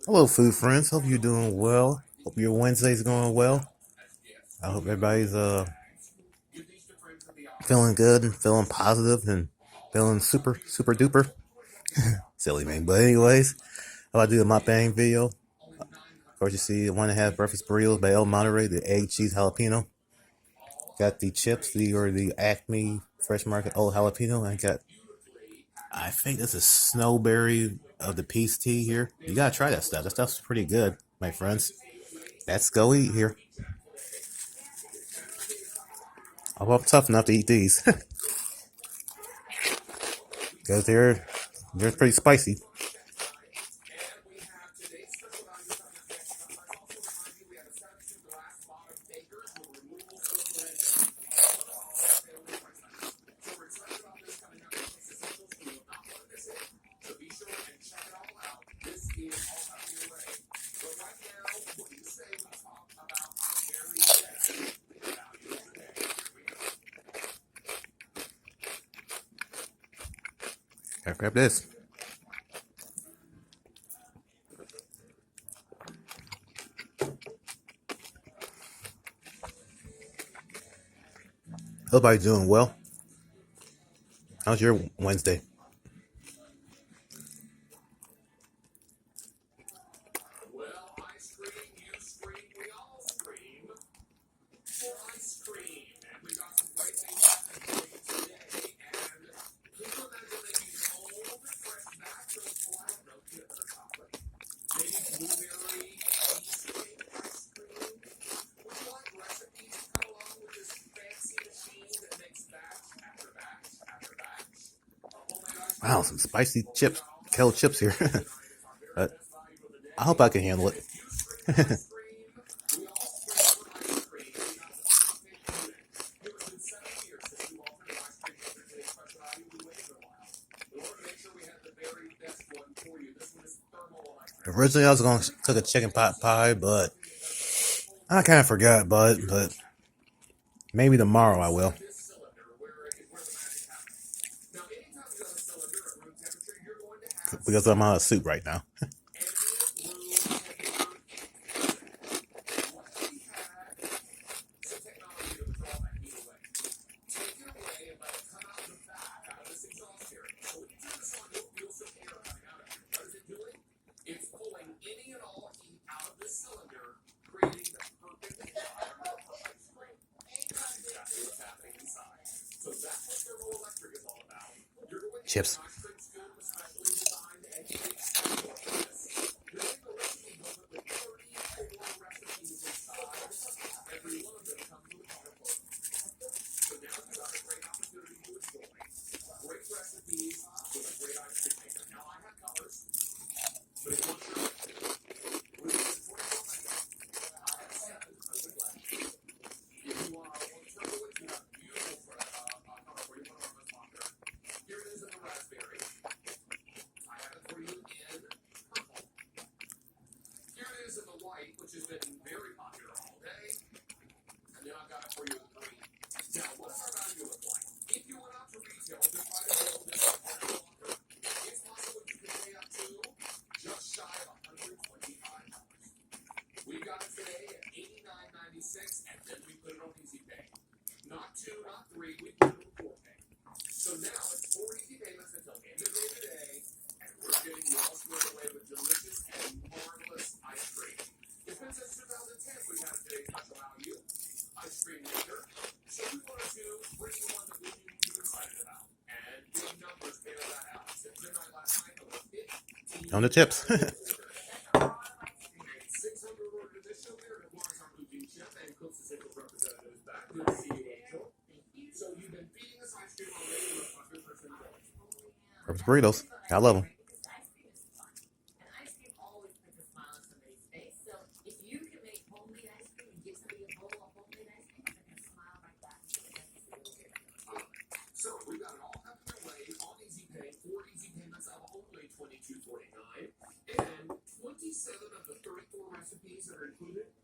Hello, food friends. Hope you're doing well. Hope your Wednesday's going well. I hope everybody's feeling good and feeling positive and feeling super duper. Silly man. But anyways, how I do the mukbang video. Of course, you see one and a half breakfast burritos by El Monterey, the egg cheese jalapeno. Got the chips, the Acme Fresh Market Old Jalapeno. And I think this is snowberry of the peace tea here. You gotta try that stuff. That stuff's pretty good, my friends. Let's go eat here. I hope I'm tough enough to eat these because they're pretty spicy. Gotta grab this. Hope everybody's doing well. How's your Wednesday? Wow, some spicy chips, kale chips here. But I hope I can handle it. Originally, I was going to cook a chicken pot pie, but I kind of forgot about it. But maybe tomorrow I will. Because I'm out of soup right now. Chips. On the chips. Breakfast burritos. I love them.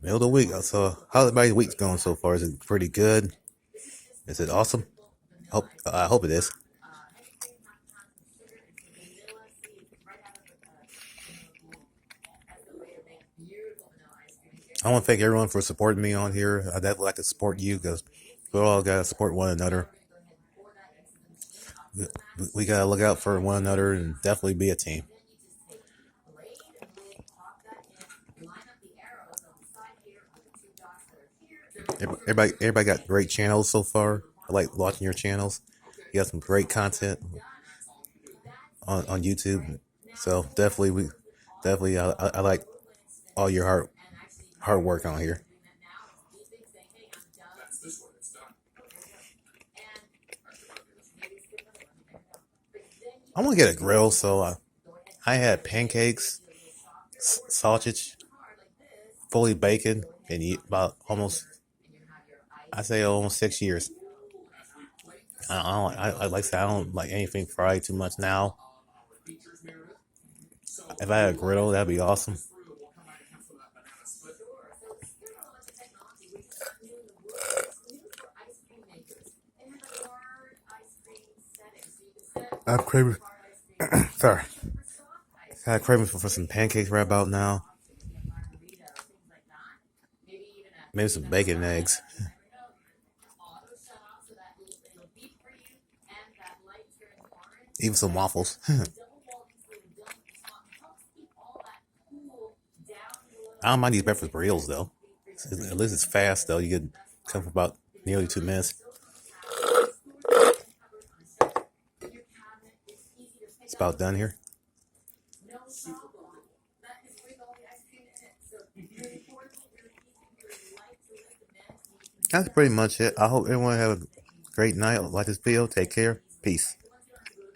Meal of the week. So, how's everybody's week's going so far? Is it pretty good? Is it awesome? I hope it is. I want to thank everyone for supporting me on here. I definitely like to support you because we all gotta support one another. We gotta look out for one another and definitely be a team. Everybody got great channels so far. I like watching your channels. You got some great content on YouTube. So definitely I like all your hard work on here. I want to get a grill, so I had pancakes, sausage, fully bacon, and eat about I say almost 6 years. I like I said, I don't like anything fried too much now. If I had a griddle, that'd be awesome. I'm craving. Sorry, I had craving for some pancakes right about now. Maybe some bacon and eggs, even some waffles. I don't mind these breakfast burritos though. At least it's fast though. You get come for about nearly 2 minutes. It's about done here. That's pretty much it. I hope everyone have a great night. Like this video. Take care. Peace.